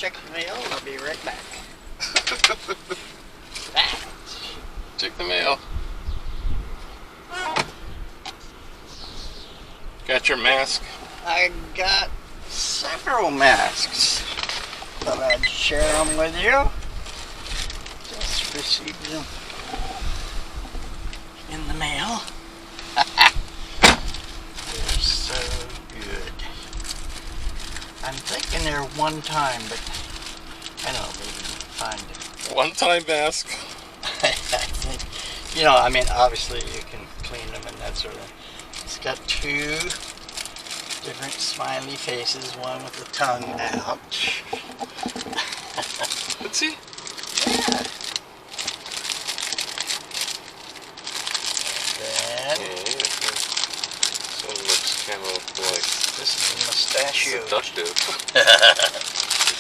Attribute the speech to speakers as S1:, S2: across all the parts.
S1: check the mail and I'll be right back.
S2: Check the mail. Got your mask?
S1: I got several masks. Thought I'd share them with you. Just received them in the mail. They're so good. I'm thinking they're one time, but I don't know, maybe find it.
S2: One-time mask.
S1: I think, you know, I mean, obviously you can clean them and that sort of thing. It's got two different smiley faces, one with the tongue out.
S2: Let's see.
S1: Yeah. Then,
S2: So it looks kind of like
S1: this is a mustachio.
S2: seductive.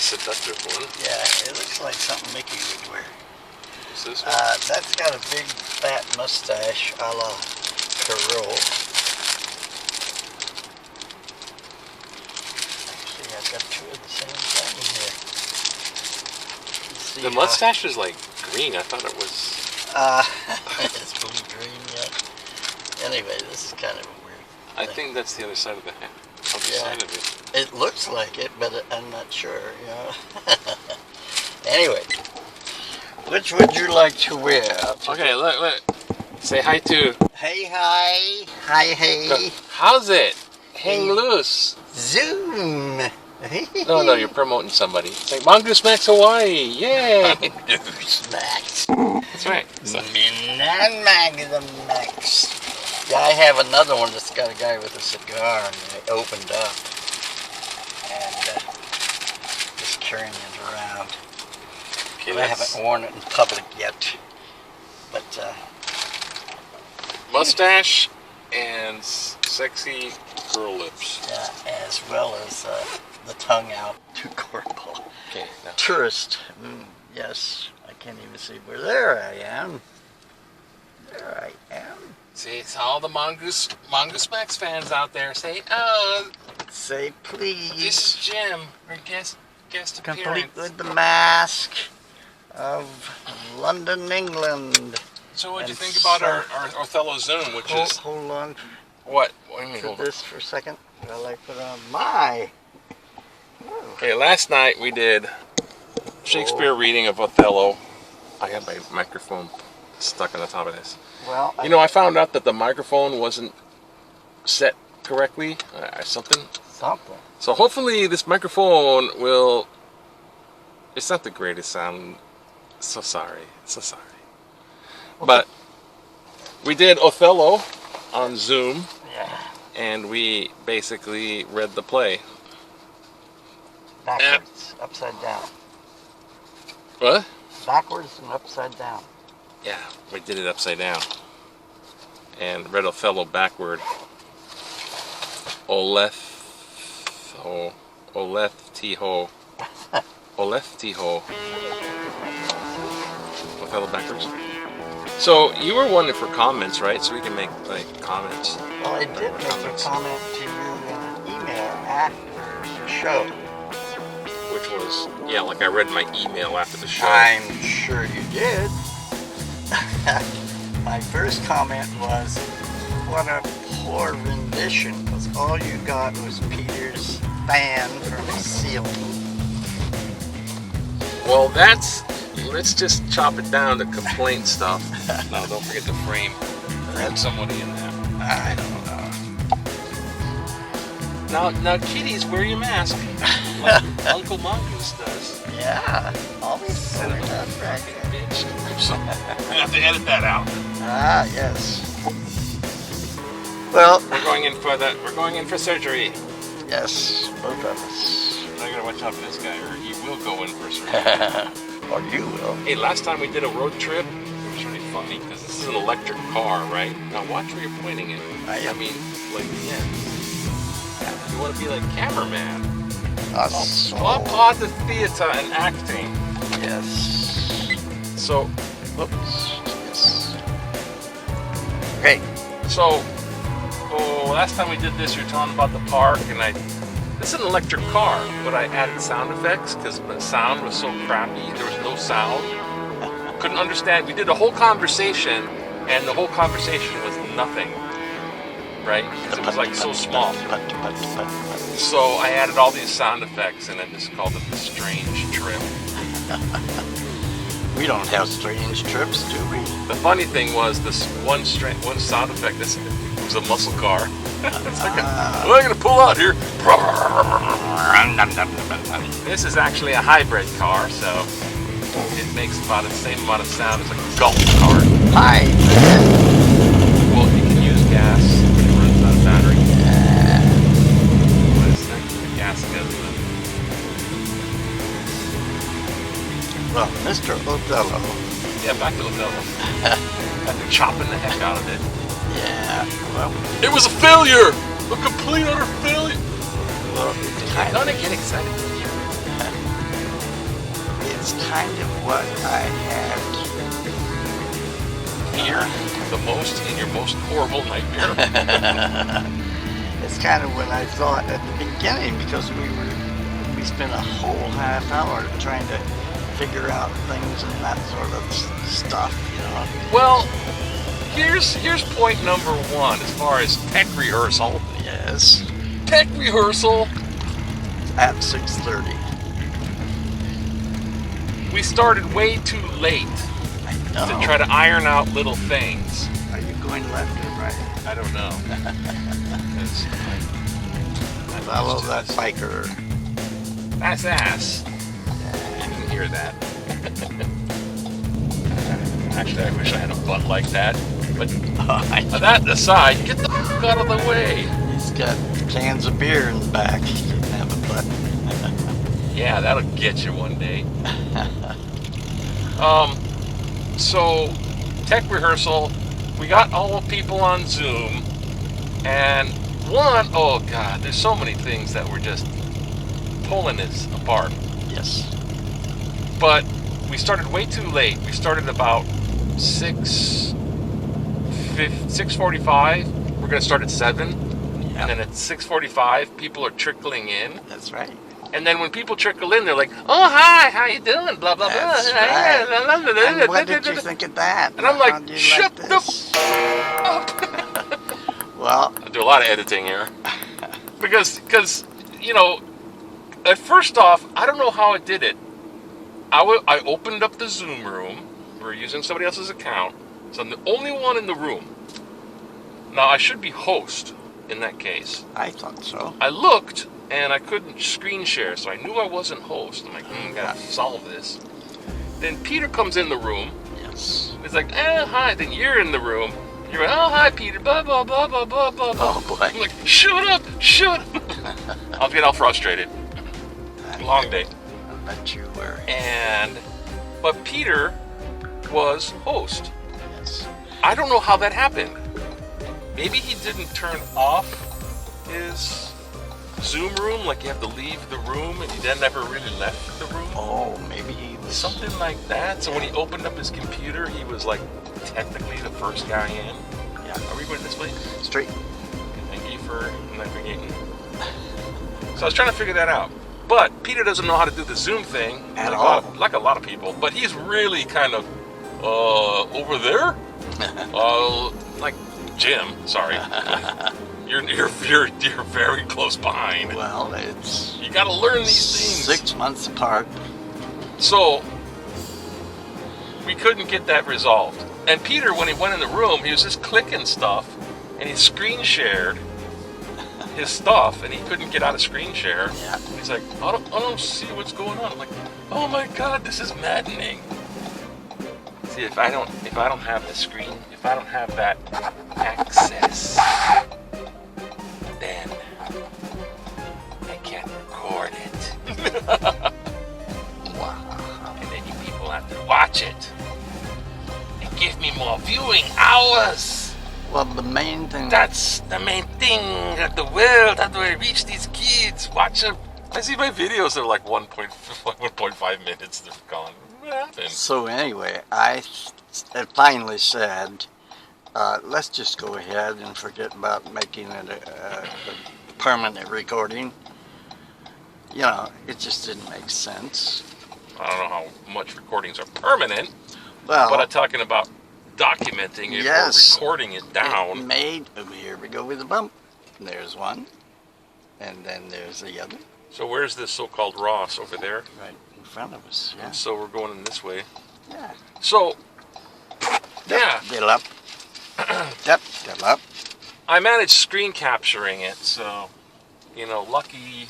S2: Seductive one.
S1: Yeah, it looks like something Mickey would wear.
S2: What's this one?
S1: That's got a big fat mustache a la Carole. Actually, I've got two of the same thing here.
S2: The mustache is like green. I thought it was.
S1: It's blue green, yeah. Anyway, this is kind of a weird
S2: I
S1: thing.
S2: think that's the other side of the hat. Other
S1: Yeah.
S2: side of it.
S1: It looks like it, but I'm not sure, you know. Anyway, which would you like to wear?
S2: Okay, look. Say hi to.
S1: Hey, hi. Hi, hey.
S2: How's it? Hang loose.
S1: Zoom.
S2: No, you're promoting somebody. It's like Mongoose Max Hawaii. Yay!
S1: Mongoose Max.
S2: That's right. So,
S1: Max. Yeah, I have another one that's got a guy with a cigar and it opened up. And just carrying it around.
S2: okay,
S1: I haven't worn it in public yet. But,
S2: mustache and sexy girl lips.
S1: yeah, as well as the tongue out to cornball.
S2: Okay, now.
S1: Tourist. Yes, I can't even see where. There I am. There I am.
S2: See, it's all the Mongoose Max fans out there. Say, oh,
S1: Say please.
S2: this is Jim, or guest
S1: Complete
S2: appearance.
S1: with the mask of London, England.
S2: So what'd you
S1: and
S2: think about
S1: so-
S2: our Othello Zoom, which is
S1: Hold on
S2: what? What do you mean?
S1: to
S2: hold on?
S1: this for a second. While I put on my. Oh,
S2: Okay, last night we did Shakespeare reading of Othello. I got my microphone stuck on the top of this.
S1: well,
S2: You know, I found out that the microphone wasn't set correctly. Something.
S1: something.
S2: So hopefully this microphone will. It's not the greatest sound. So sorry. But we did Othello on Zoom,
S1: Yeah.
S2: and we basically read the play.
S1: Backwards, upside down.
S2: What?
S1: Backwards and upside down.
S2: Yeah, we did it upside down. And read Othello backward. Olef-ti-ho. Olef-ti-ho. Othello backwards. So you were wondering for comments, right? So we can make like comments.
S1: Well, I did make a comment to you in an email after the show.
S2: Which was, yeah, like I read my email after the show.
S1: I'm sure you did. My first comment was, what a poor rendition, because all you got was Peter's fan from the ceiling.
S2: Well, let's just chop it down to complaint stuff. No, don't forget to frame somebody in there.
S1: I don't know.
S2: Now, kiddies, wear your mask, like Uncle Mongoose does.
S1: Yeah, always put it up right here.
S2: Bitch. So, I have to edit that out.
S1: Ah, yes. Well,
S2: We're going in for that. We're going in for surgery.
S1: yes, both of us.
S2: I gotta watch out for this guy, or he will go in for surgery.
S1: Or you will.
S2: Hey, last time we did a road trip, it was really funny because this is an electric car, right? Now watch where you're pointing it.
S1: I
S2: mean, like, yeah. You want to be like cameraman. Swap part of theater and acting.
S1: Yes.
S2: So,
S1: Oops. Yes. Okay.
S2: so, last time we did this, you were telling about the park, and This is an electric car, but I added sound effects because the sound was so crappy. There was no sound. Couldn't understand. We did a whole conversation, and the whole conversation was nothing. Right? Because it was like so small. So I added all these sound effects, and I just called it the strange trip.
S1: We don't have strange trips, do we?
S2: The funny thing was this one sound effect. This was a muscle car. It's like I'm gonna pull out here. This is actually a hybrid car, so it makes about the same amount of sound as a golf cart.
S1: Hi.
S2: Well, you can use gas when it runs out of battery. But it's like the gas goes.
S1: Well, Mr. Othello.
S2: Yeah, back to Othello. After chopping the heck out of it.
S1: Yeah, well.
S2: It was a failure! A complete utter failure!
S1: Well,
S2: I'm gonna get excited.
S1: It's kind of what I had
S2: here. The most in your most horrible nightmare.
S1: It's kind of what I thought at the beginning, because we spent a whole half hour trying to figure out things and that sort of stuff, you know.
S2: Well, here's point number one as far as tech rehearsal.
S1: Yes.
S2: Tech rehearsal
S1: at 6:30.
S2: We started way too late to try to iron out little things.
S1: Are you going left or right?
S2: I don't know. I
S1: follow that biker.
S2: That's ass. You didn't hear that. Actually, I wish I had a butt like that. But that aside, get the fuck out of the way.
S1: He's got cans of beer in the back. He doesn't have a butt.
S2: Yeah, that'll get you one day. So, tech rehearsal, we got all the people on Zoom, and oh God, there's so many things that were just pulling us apart.
S1: Yes.
S2: But we started way too late. We started about 6:45. We're going to start at 7. Yep. And then at 6:45, people are trickling in.
S1: That's right.
S2: And then when people trickle in, they're like, "Oh, hi, how you doing? Blah, blah, blah."
S1: That's right. And what did you think of that?
S2: And I'm like, shut the f*** up.
S1: Well,
S2: I do a lot of editing here. Because, you know, first off, I don't know how I did it. I opened up the Zoom room. We were using somebody else's account. So I'm the only one in the room. Now, I should be host in that case.
S1: I thought so.
S2: I looked, and I couldn't screen share, so I knew I wasn't host. I'm like, gotta solve this. Then Peter comes in the room.
S1: Yes.
S2: He's like, hi. Then you're in the room. You're like, oh, hi, Peter. Blah, blah, blah, blah, blah, blah.
S1: Oh, boy.
S2: I'm like, shut up. I'll get all frustrated. Long day.
S1: I bet you were.
S2: But Peter was host.
S1: Yes.
S2: I don't know how that happened. Maybe he didn't turn off his Zoom room, like you have to leave the room, and he then never really left the room.
S1: Oh, maybe he was...
S2: Something like that. So when he opened up his computer, he was like technically the first guy in.
S1: Yeah.
S2: Are we going this way?
S1: Straight.
S2: Thank you for navigating. So I was trying to figure that out. But Peter doesn't know how to do the Zoom thing
S1: at all.
S2: Like a lot of people. But he's really kind of over there. Like Jim. Sorry. You're very close behind.
S1: Well,
S2: you got to learn these things.
S1: 6 months apart.
S2: So we couldn't get that resolved. And Peter, when he went in the room, he was just clicking stuff, and he screen shared his stuff, and he couldn't get out of screen share.
S1: Yeah.
S2: He's like, I don't see what's going on. I'm like, oh my God, this is maddening. See, if I don't have the screen, if I don't have that access, then I can't record it.
S1: Wow.
S2: And then you people have to watch it and give me more viewing hours.
S1: Well, the main thing...
S2: That's the main thing of the world. How do I reach these kids? Watch them. I see my videos are like 1.5 minutes. They're gone. What happened?
S1: So anyway, I finally said, let's just go ahead and forget about making it a permanent recording. You know, it just didn't make sense.
S2: I don't know how much recordings are permanent,
S1: Well,
S2: but I'm talking about documenting it
S1: yes,
S2: or recording it down.
S1: It made, here we go with the bump. There's one, and then there's the other.
S2: So where's this so-called Ross over there?
S1: Right in front of us, yeah.
S2: And so we're going in this way.
S1: Yeah.
S2: So, yeah.
S1: Diddle up. Yep, diddle up.
S2: I managed screen capturing it, so, you know, lucky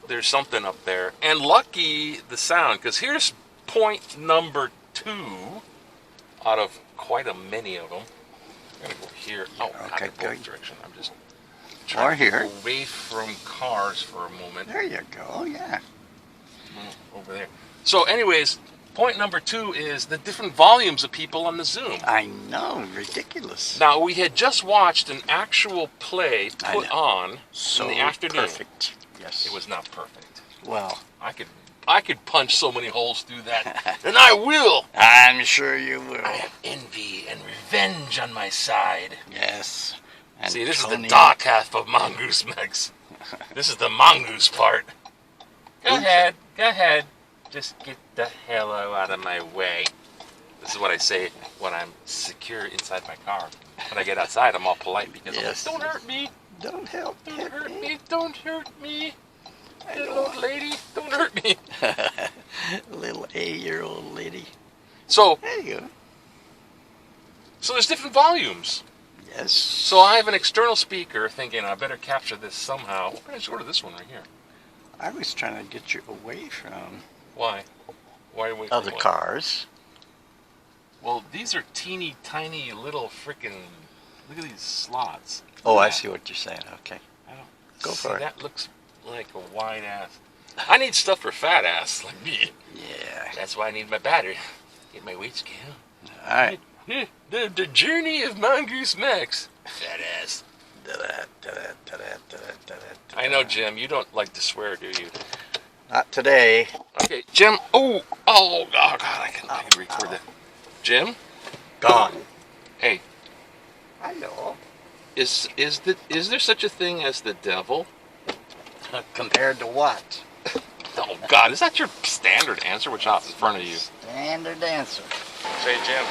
S2: there's something up there. And lucky the sound, because here's point number 2 out of quite a many of them. I'm going to go here. Oh,
S1: okay,
S2: not the
S1: good.
S2: direction. I'm just
S1: Or
S2: trying to
S1: here.
S2: go away from cars for a moment.
S1: There you go, yeah.
S2: Over there. So anyways, point number 2 is the different volumes of people on the Zoom.
S1: I know, ridiculous.
S2: Now, we had just watched an actual play put on
S1: So
S2: in the afternoon.
S1: perfect. Yes.
S2: It was not perfect.
S1: Well,
S2: I could punch so many holes through that, and I will.
S1: I'm sure you will.
S2: I have envy and revenge on my side.
S1: Yes. And
S2: See, this is the
S1: Tony-
S2: dark half of Mongoose Mix. This is the mongoose part. Go ahead. Just get the hell out of my way. This is what I say when I'm secure inside my car. When I get outside, I'm all polite because
S1: Yes.
S2: I'm like, don't hurt me.
S1: Don't help.
S2: Don't hurt me. Don't hurt me. Little old lady, don't hurt me.
S1: Little 8-year-old lady.
S2: So
S1: There you go.
S2: there's different volumes.
S1: Yes.
S2: So I have an external speaker thinking I better capture this somehow. Why don't I just go to this one right here?
S1: I was trying to get you away from
S2: Why? Why away from
S1: other
S2: what?
S1: cars.
S2: Well, these are teeny tiny little freaking. Look at these slots.
S1: Oh,
S2: Look
S1: I
S2: at
S1: see what you're saying. Okay.
S2: that. I don't
S1: Go
S2: see,
S1: for it.
S2: That looks like a wide ass. I need stuff for fat ass like me.
S1: Yeah.
S2: That's why I need my battery. Get my weight scale.
S1: All right.
S2: The journey of Mongoose Max. Fat ass. I know, Jim. You don't like to swear, do you?
S1: Not today.
S2: Okay, Jim. Oh, God! I can record that. Jim.
S1: Gone.
S2: Hey,
S1: I know.
S2: is there such a thing as the devil?
S1: Compared to what?
S2: Oh God, is that your standard answer? Which not in front of you?
S1: Standard answer.
S2: Say, Jim.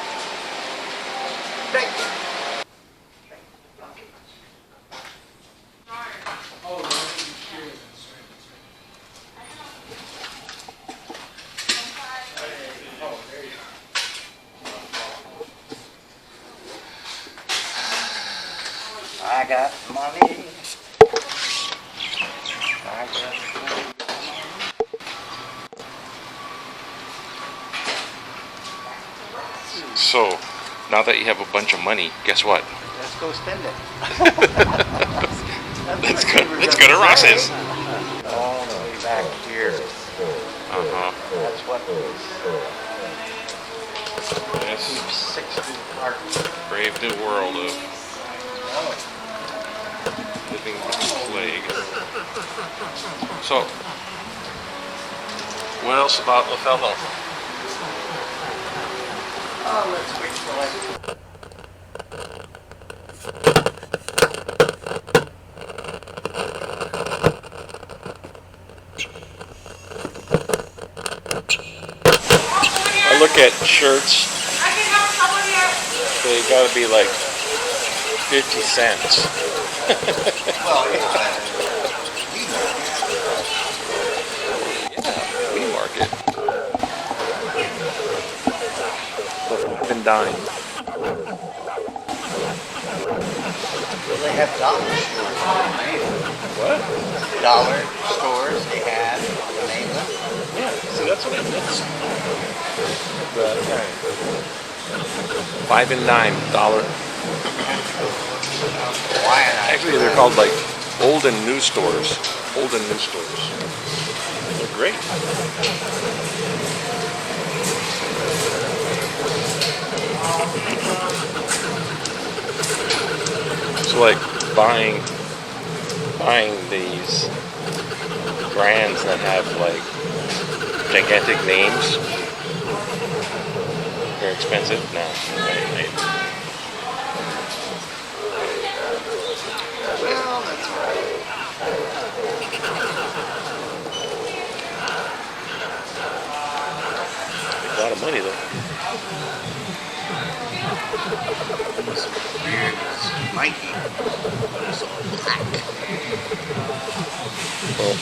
S1: I got money. I got money.
S2: So, now that you have a bunch of money, guess what?
S1: Let's go spend it.
S2: Let's go to Ross's.
S1: All the way back here. That's what
S2: This
S1: 60 cartons.
S2: brave new world of living with the plague. So, what else about Othello?
S1: Oh, let's wait till I...
S2: I look at shirts, they gotta be like 50 cents. Yeah, flea market. Even dime.
S1: Well, they have dollar stores.
S2: What?
S1: Dollar stores they have. Name them.
S2: Yeah, see that's what it is. $5 and $9.
S1: Why not?
S2: Actually, they're called like old and new stores. Old and new stores. They're great. So like buying these brands that have like gigantic names. They're expensive? No. Right.
S1: Well, that's right.
S2: money though.
S1: It was weird. It was Mikey. It was all black.
S2: Well,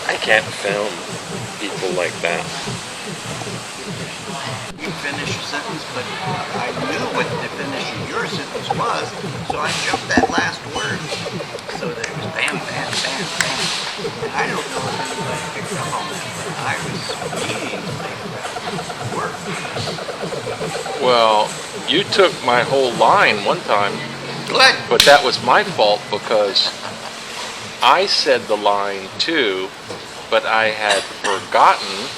S2: I can't film people like that.
S1: You finish a sentence, but I knew what the finish of your sentence was, so I jumped that last word. So that it was bam, bam, bam, bam. And I don't know if anybody picked up on that, but I was eating the word.
S2: Well, you took my whole line one time,
S1: Good.
S2: but that was my fault because I said the line too, but I had forgotten.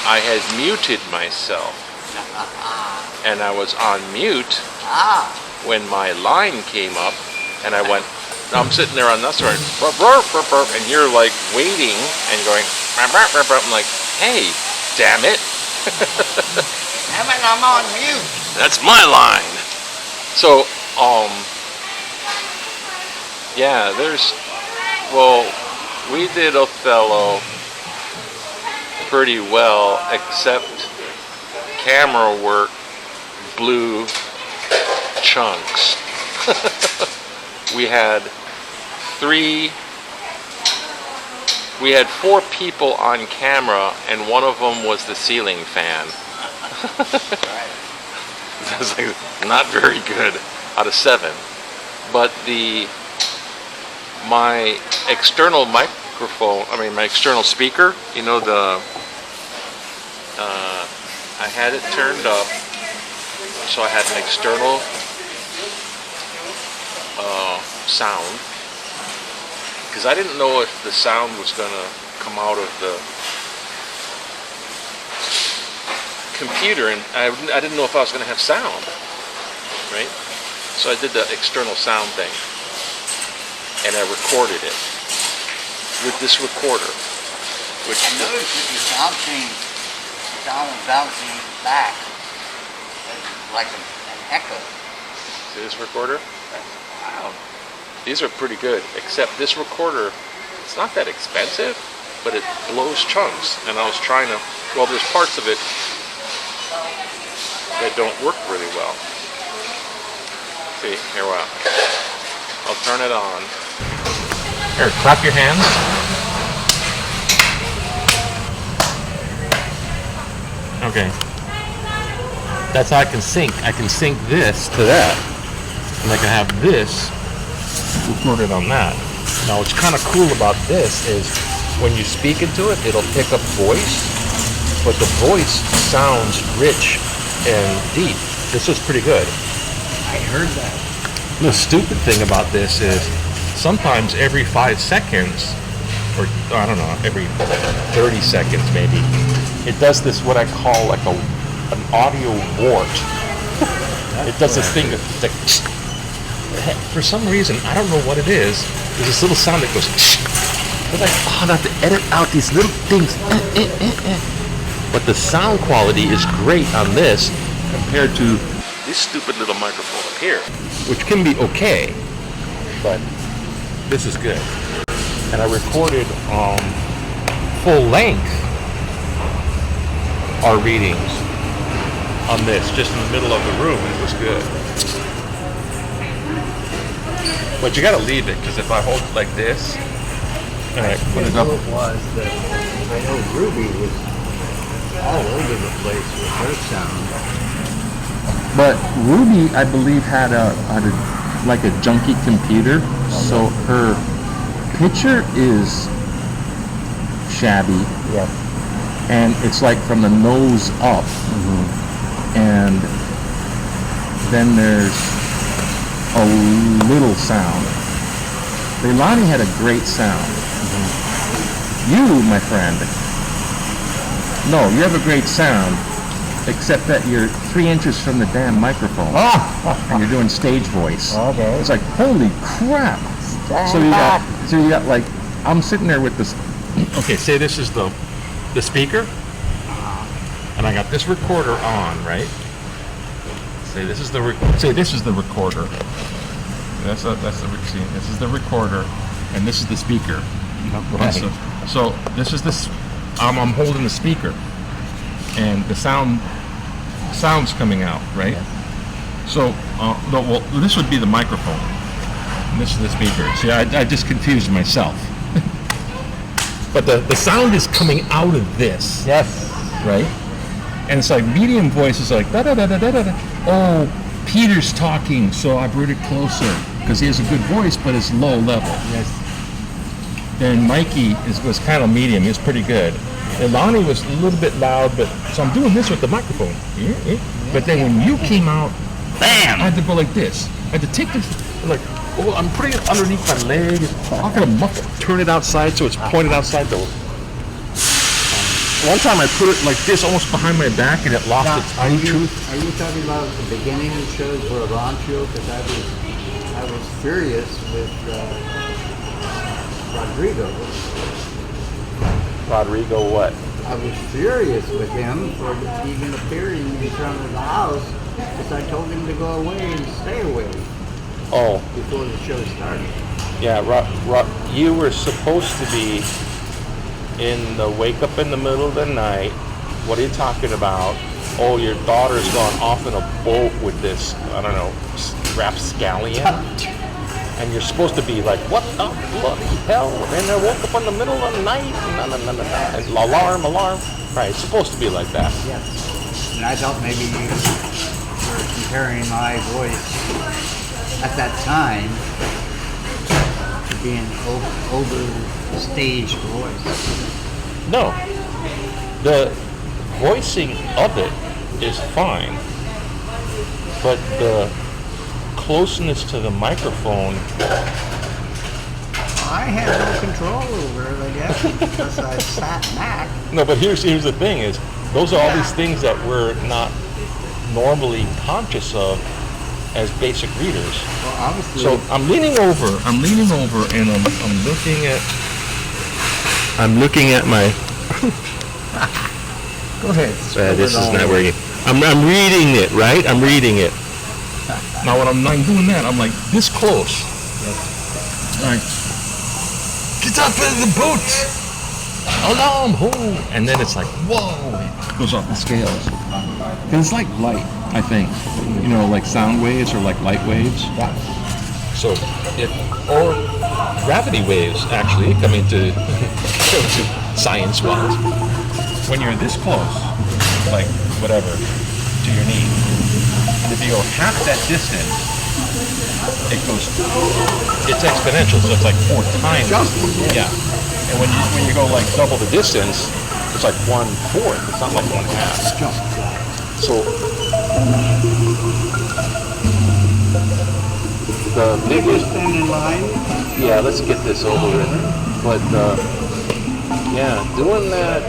S2: I had muted myself, and I was on mute when my line came up, and I went, I'm sitting there on this side, and you're like waiting and going, I'm like, hey, damn it.
S1: Damn it, I'm on mute.
S2: That's my line. So, yeah, we did Othello pretty well, except camera work blew chunks. We had 4 people on camera, and one of them was the ceiling fan. It was like not very good out of 7. But my external microphone, my external speaker, I had it turned up, so I had an external sound, because I didn't know if the sound was going to come out of the computer, and I didn't know if I was going to have sound, right? So I did the external sound thing, and I recorded it with this recorder, which
S1: I noticed that your sound was bouncing back like an echo.
S2: See this recorder?
S1: Wow.
S2: These are pretty good, except this recorder, it's not that expensive, but it blows chunks, and I was trying to, there's parts of it that don't work really well. See, here, I'll turn it on. Here, clap your hands. Okay. That's how I can sync. I can sync this to that. And I can have this recorded on that. Now what's kind of cool about this is when you speak into it, it'll pick up voice, but the voice sounds rich and deep. This was pretty good.
S1: I heard that.
S2: The stupid thing about this is sometimes every 5 seconds, or I don't know, every 30 seconds maybe, it does this what I call like an audio wart. It does this thing that's like, for some reason, I don't know what it is, there's this little sound that goes, but I have to edit out these little things. But the sound quality is great on this compared to this stupid little microphone up here, which can be okay, but this is good. And I recorded full length our readings on this, just in the middle of the room, and it was good. But you gotta leave it, because if I hold it like this, and I put it up.
S1: It was that I know Ruby was all over the place with her sound.
S3: But Ruby, I believe, had a junky computer, so her picture is shabby.
S1: Yeah.
S3: And it's like from the nose up. And then there's a little sound. Leilani had a great sound. You, my friend, no, you have a great sound, except that you're 3 inches from the damn microphone. And you're doing stage voice.
S1: Okay.
S3: It's like, holy crap. So you got like, I'm sitting there with this. Okay, say this is the speaker, and I got this recorder on, right? Say this is the recorder. This is the recorder, and this is the speaker. Right. So this is this. I'm holding the speaker, and the sound's coming out, right?
S4: Yes.
S3: So, no, well, this would be the microphone. And this is the speaker. See, I just confused myself. But the sound is coming out of this.
S4: Yes.
S3: Right? And it's like medium voice is like da da da da da da. Oh, Peter's talking, so I brought it closer because he has a good voice, but it's low level.
S4: Yes.
S3: Then Mikey was kind of medium. He was pretty good. And Lonnie was a little bit loud, but so I'm doing this with the microphone. But then when you came out,
S1: Bam!
S3: I had to go like this. I had to take this, like, oh, I'm putting it underneath my leg. I'm gonna turn it outside so it's pointed outside the. One time I put it like this, almost behind my back, and it lost
S4: Now,
S3: its Bluetooth.
S4: are you talking about the beginning of the show for a launch show? Because I was furious with Rodrigo.
S3: Rodrigo, what?
S4: I was furious with him for even appearing in front of the house because I told him to go away and stay away
S3: Oh,
S4: before the show started.
S3: yeah. You were supposed to be in the wake up in the middle of the night. What are you talking about? Oh, your daughter's gone off in a boat with this, I don't know, rapscallion. And you're supposed to be like, what the bloody hell? And I woke up in the middle of the night. And alarm. Right, it's supposed to be like that.
S4: Yes. And I thought maybe you were comparing my voice at that time to be an overstaged voice.
S3: No. The voicing of it is fine. But the closeness to the microphone.
S4: I had no control over it, I guess, because I sat back.
S3: No, but here's the thing is, those are all these things that we're not normally conscious of as basic readers.
S4: Well, obviously.
S3: So I'm leaning over, and I'm looking at my.
S4: Go ahead.
S3: This is not working. I'm reading it, right? I'm reading it. Now when I'm doing that, I'm like this close.
S4: Yes.
S3: Like, get up in the boat! Alarm! Ho! And then it's like, whoa! It goes off the scales. And it's like light, I think. You know, like sound waves or like light waves.
S4: Yeah.
S3: So, or gravity waves, actually, coming to science-wise. When you're this close, like whatever, to your knee, and if you go half that distance, it's exponential, so it's like 4 times. Yeah. And when you go like double the distance, it's like 1/4. It's not like 1/2. So the biggest.
S4: Stand in line.
S3: Yeah, let's get this over with. But yeah, doing that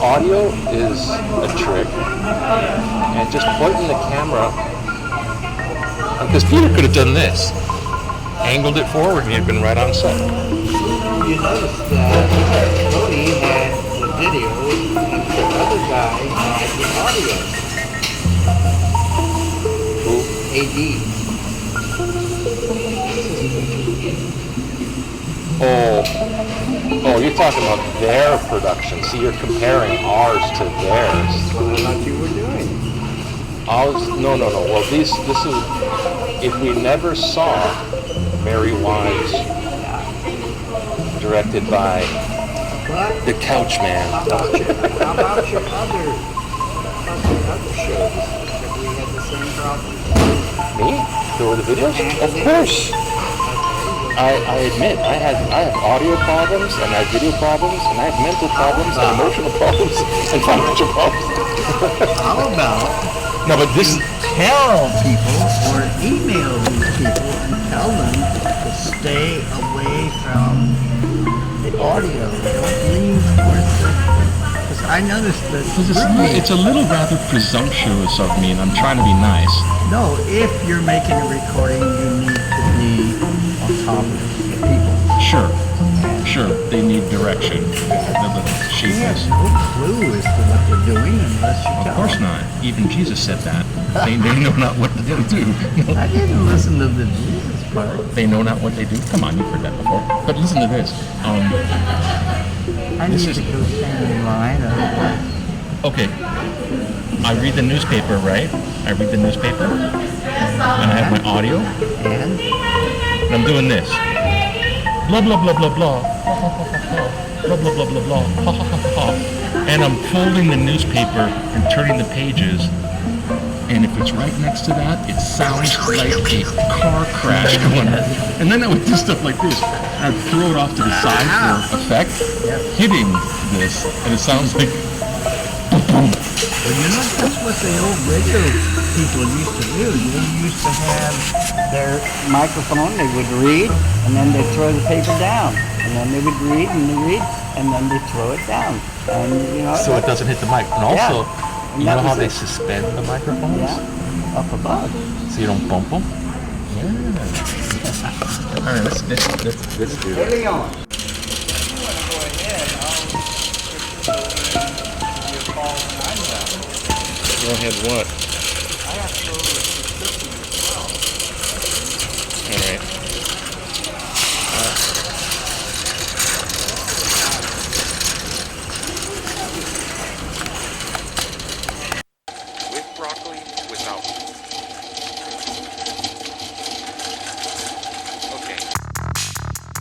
S3: audio is a trick, and just pointing the camera. Because Peter could have done this, angled it forward, and he'd been right on set.
S4: You notice that Tony had the video and the other guy had the audio.
S3: Who?
S4: AD.
S3: Oh, you're talking about their production. See, you're comparing ours to theirs.
S4: That's what I thought you were doing.
S3: No. Well, this is, if we never saw Mary Wise, directed by
S4: But
S3: the Couch Man.
S4: how about your other shows? Have we had the same problem?
S3: Me? Through the videos? Of course. I admit, I have audio problems, and I have video problems, and I have mental problems, and emotional problems, and financial problems.
S4: How about
S3: No, but this is...
S4: tell people or email these people and tell them to stay away from the audio. Don't lean towards it. Because I noticed that
S3: It's a little rather presumptuous of me, and I'm trying to be nice.
S4: no, if you're making a recording, you need to be on top of the people.
S3: Sure, they need direction.
S4: She has no clue as to what they're doing unless you tell
S3: Of course
S4: them.
S3: not. Even Jesus said that. They know not what to do.
S4: I didn't listen to the Jesus part.
S3: They know not what they do. Come on, you've heard that before. But listen to this.
S4: I
S3: This
S4: need
S3: is-
S4: to go stand in line.
S3: Okay. I read the newspaper, right? I read the newspaper, and I have my audio,
S4: And
S3: and I'm doing this. Blah, blah, blah, blah, blah. Ha, ha, ha, ha, ha. Blah, blah, blah, blah, blah. Ha, ha, ha, ha, ha. And I'm folding the newspaper and turning the pages. And if it's right next to that, it sounds like a car crash going on. And then I would do stuff like this. I'd throw it off to the side for effect, hitting this, and it sounds like boom.
S4: well, you know, that's what the old radio people used to do. They used to have their microphone, they would read, and then they'd throw the paper down. And then they would read, and they read, and then they'd throw it down. And, you know,
S3: So it doesn't hit the mic. And also,
S4: And
S3: you
S4: that
S3: know how
S4: was
S3: they
S4: it.
S3: suspend the microphones?
S4: Yeah, up above.
S3: So you don't bump them? Yeah. All right, let's do that.
S4: Early on.
S3: Go ahead, what? All right.
S2: With broccoli, without. Okay.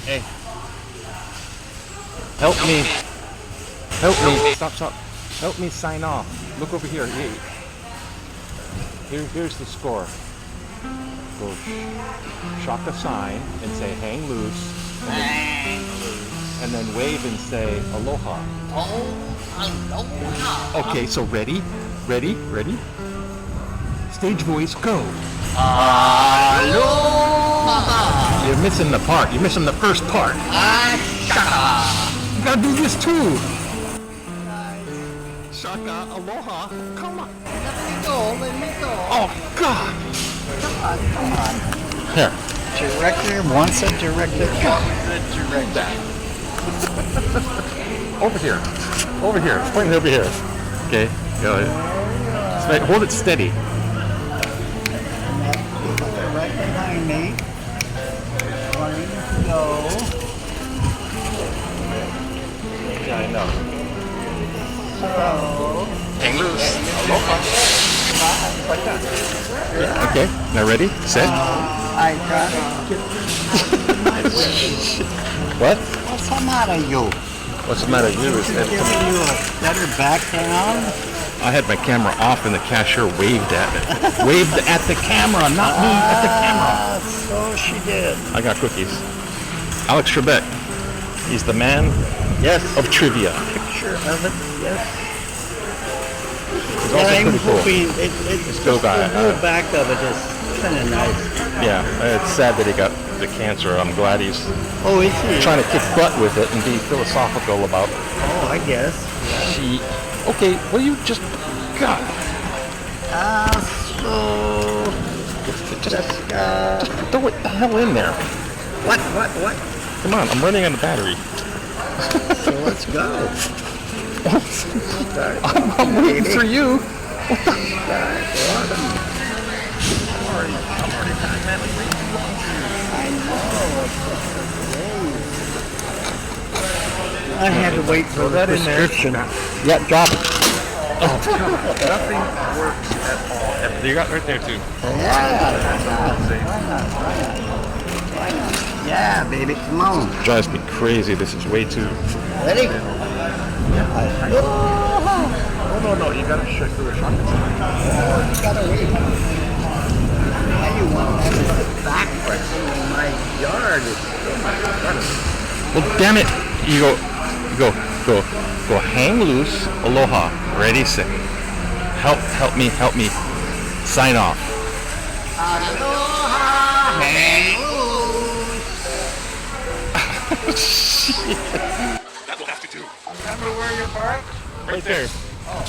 S3: Hey. Help me. Help me. Stop. Help me sign off. Look over here. Here's the score. Go shock a sign and say hang loose. And then wave and say aloha.
S4: Aloha.
S3: Okay, so ready? Stage voice, go.
S4: Aloha.
S3: You're missing the part. You're missing the first part.
S4: Shaka.
S3: You gotta do this too. Shaka, aloha. Come on.
S4: Let me go.
S3: Oh, God.
S4: Come on.
S3: Here.
S4: Director wants a director. The director.
S3: Over here. It's pointing over here. Okay. Go ahead. Hold it steady.
S4: Right behind me. Wanting to go.
S3: Yeah, I know.
S4: So.
S3: Hang loose. Aloha. Like that. Yeah. Okay. Now ready? Set.
S4: I gotta get
S3: What?
S4: what's the matter, you?
S3: What's the matter? You is
S4: Giving you a better background?
S3: I had my camera off and the cashier waved at it. Waved at the camera, not me, at the camera.
S4: So she did.
S3: I got cookies. Alex Trebek. He's the man
S4: Yes.
S3: of trivia.
S4: Picture of it. Yes.
S3: He's also
S4: I'm
S3: pretty cool.
S4: hoping it's
S3: Still got it.
S4: the whole back of it is kind of nice.
S3: Yeah, it's sad that he got the cancer. I'm glad he's
S4: Oh, is he?
S3: trying to kick butt with it and be philosophical about
S4: Oh, I guess.
S3: she. Okay, well you just God.
S4: So
S3: Just throw it the hell in there.
S4: what?
S3: Come on, I'm running on the battery.
S4: So let's go. Start.
S3: I'm waiting for you. I had to wait for the prescription. Yeah, drop it. Nothing works at all. You got right there too.
S4: Yeah, baby, come on.
S3: Drives me crazy. This is way too.
S4: Ready?
S3: Oh no, you gotta shut through a shotgun.
S4: You gotta wait. Now you want to have it backwards in my yard.
S3: Well, damn it! You go hang loose, aloha, ready, set. Help me. Sign off.
S4: Aloha, hang
S2: That will have to do.
S4: Remember where you're parked?
S3: Right there.
S2: Oh.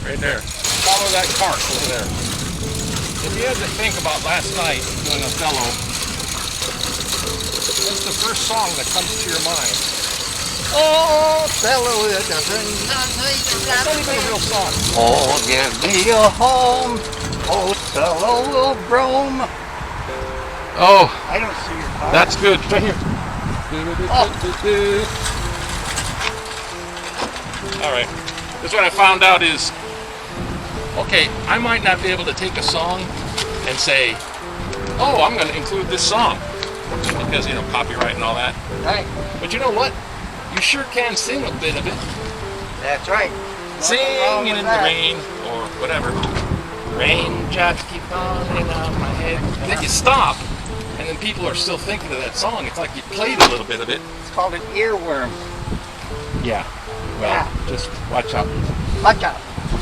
S3: Right there. Follow that cart over there. If you had to think about last night doing Othello, what's the first song that comes to your mind?
S4: Oh, fellow, it
S3: It's not even a real song.
S4: Oh, give me a home. Oh, fellow will roam.
S3: Oh,
S4: I don't see your car.
S3: that's good. Right here. All right. This is what I found out is, okay, I might not be able to take a song and say, oh, I'm going to include this song because, copyright and all that.
S4: Right.
S3: But you know what? You sure can sing a bit of it.
S4: That's right.
S3: Singing in the rain or whatever. Raindrops keep falling on my head. And then you stop, and then people are still thinking of that song. It's like you played a little bit of it.
S4: It's called an earworm.
S3: Yeah. Well, just watch out
S4: Watch out.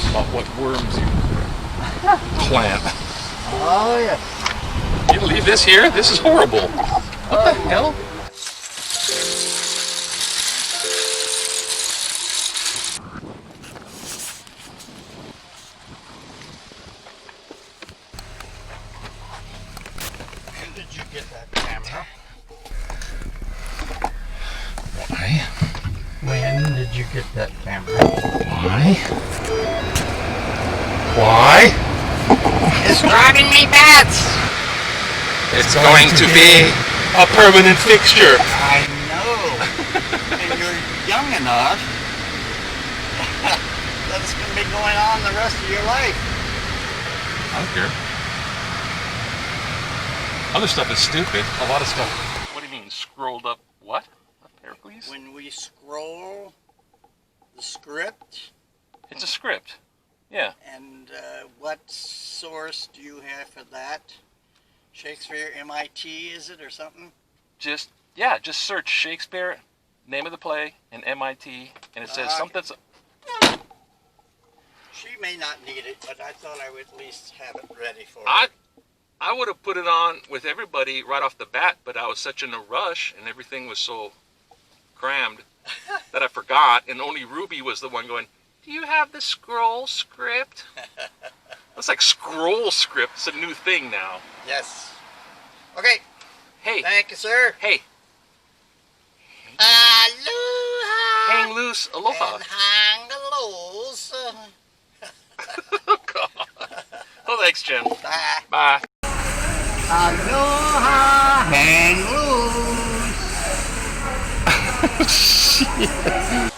S3: about what worms you plant.
S4: Oh, yes.
S3: You leave this here? This is horrible. What the hell?
S4: When did you get that camera?
S3: Why?
S4: When did you get that camera?
S3: Why?
S4: It's driving me nuts.
S3: It's going to be a permanent fixture.
S4: I know. And you're young enough. That's going to be going on the rest of your life.
S3: I don't care. Other stuff is stupid. A lot of stuff. What do you mean, scrolled up
S2: What? Pericles?
S1: When we scroll the script,
S2: It's a script. Yeah.
S1: and what source do you have for that? Shakespeare MIT, is it, or something?
S2: Just search Shakespeare, name of the play, and MIT, and it says something.
S1: She may not need it, but I thought I would at least have it ready for her.
S2: I would have put it on with everybody right off the bat, but I was such in a rush and everything was so crammed that I forgot, and only Ruby was the one going, "Do you have the scroll script?" That's like scroll script. It's a new thing now.
S1: Yes. Okay.
S2: Hey.
S1: Thank you, sir.
S2: Hey.
S1: Aloha.
S2: Hang loose. Aloha.
S1: And hang loose.
S2: Oh, God. Oh, thanks, Jen.
S1: Bye.
S2: Bye.
S4: Aloha, hang loose.
S3: Shit.